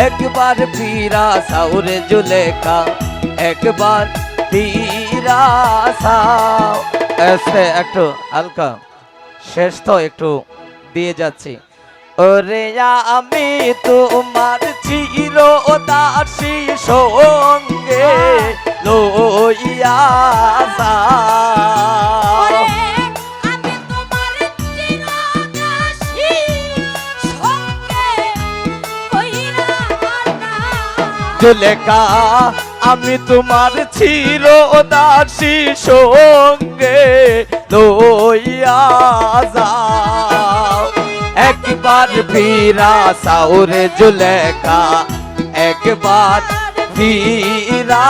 একবার ফিরা সাউরে জুলেখা একবার ফিরা সাও। এসে একটু হালকা শেষ তো একটু দিয়ে যাচ্ছি। ওরে আমি তোমার চিরদাসী সঙ্গে লইয়া যাও। জুলেখা আমি তোমার চিরদাসী সঙ্গে লইয়া যাও। একবার ফিরা সাউরে জুলেখা একবার ফিরা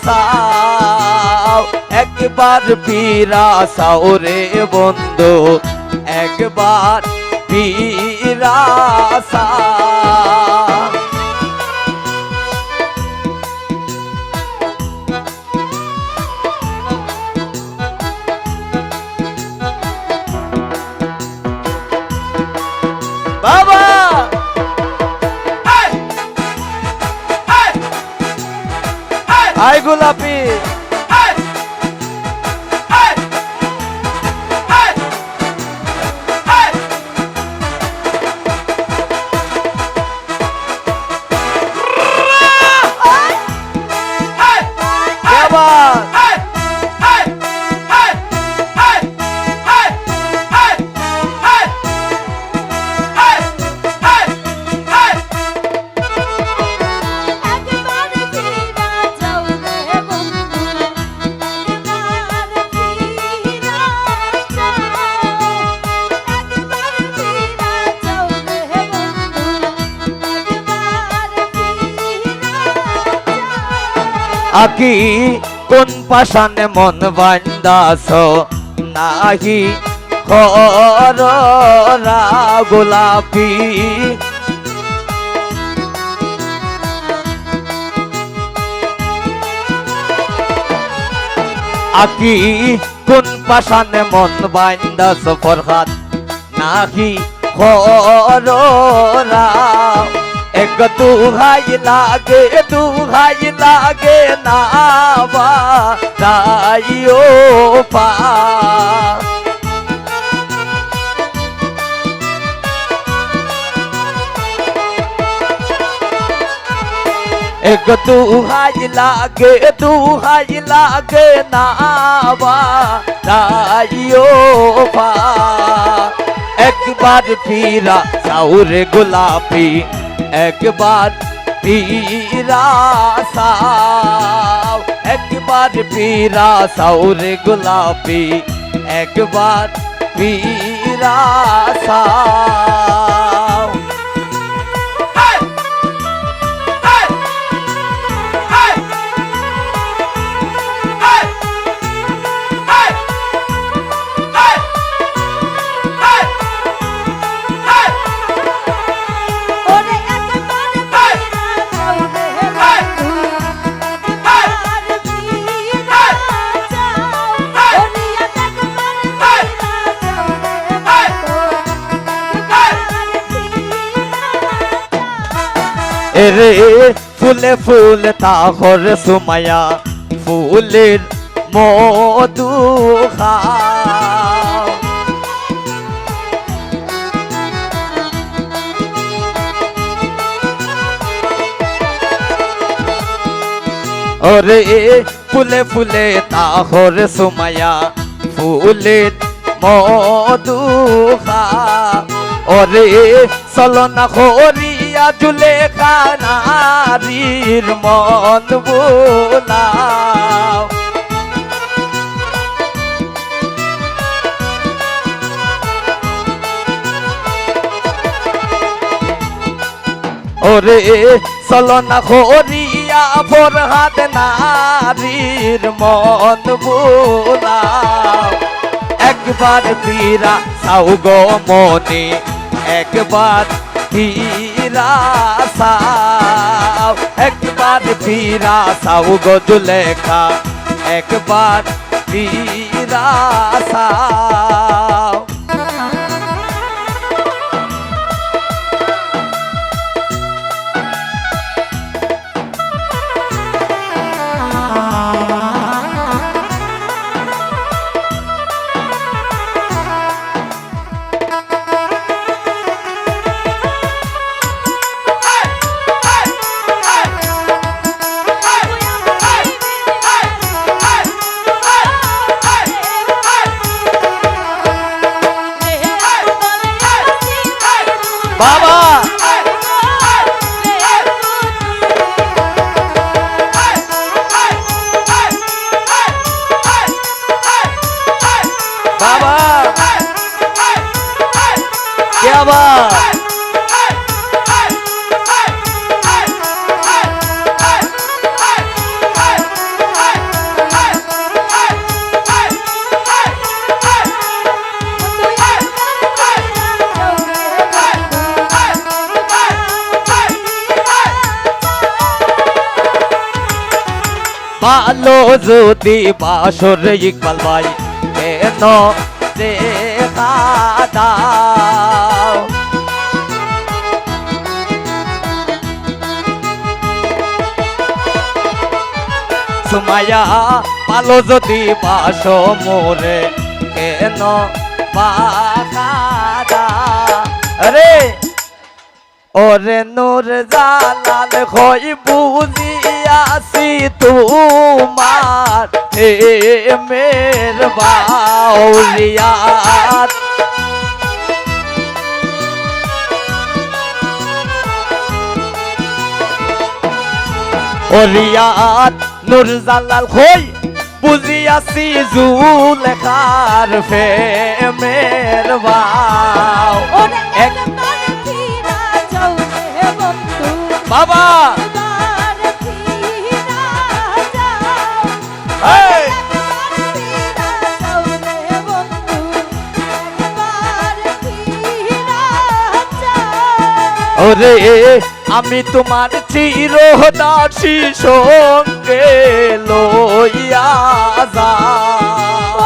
সাও। একবার ফিরা সাউরে বন্ধু একবার ফিরা সাও। বাবা আই গোলাপি আকি কোন পাশানে মন বান্দাছ নাহি খরা গোলাপি। আকি কোন পাশানে মন বান্দাছ ফরহাদ নাহি খরা। এক দুহাই লাগে না বাইও পা। এক দুহাই লাগে না বাইও পা। একবার ফিরা সাউরে গোলাপি একবার ফিরা সাও। একবার ফিরা সাউরে গোলাপি একবার ফিরা সাও। এরে ফুলে ফুল তাহর সুমায়া ফুলের মধু খাও। ওরে ফুলে ফুলে তাহর সুমায়া ফুলের মধু খাও। ওরে চলো না হরিয়া জুলেখা নারীর মন বোলাও। ওরে চলো না হরিয়া ফরহাদ নারীর মন বোলাও। একবার ফিরা সাউ গো মনে একবার ফিরা সাও। একবার ফিরা সাউ গো জুলেখা একবার ফিরা সাও। বাবা ভালো যদি বাসর ইকবাল ভাই কেন দেখা দাও সুমাইয়া ভালো যদি বাস মোরে কেন বাকা দাও রে ওরে নূর জালাল হই বুঝিয়াছি তোমার হে মের বাউলিয়াত ওরিয়াত নূর জালাল হই বুঝিয়াছি জুলেখার ফে মের বাউ এক বাবা ওরে আমি তোমার চিরদাসী সঙ্গে লইয়া যাও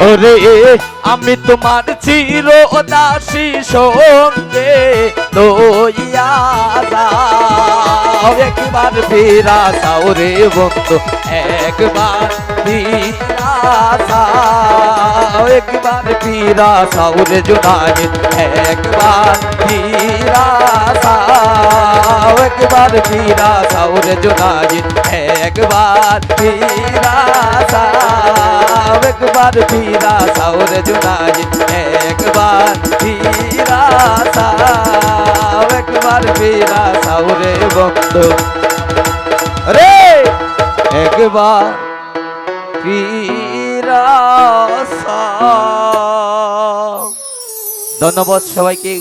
ওরে আমি তোমার চিরদাসী সঙ্গে লইয়া যাও একবার ফিরা যাও রে বন্ধু একবার ফিরা যাও একবার ফিরা যাও রে জুনায়েদ একবার ফিরা যাও একবার ফিরা যাও রে জুনায়েদ একবার ফিরা যাও একবার ফিরা যাও রে জুনায়েদ একবার ফিরা যাও একবার ফিরা যাও রে বন্ধু রে একবার ফিরা যাও। ধন্যবাদ সবাইকে।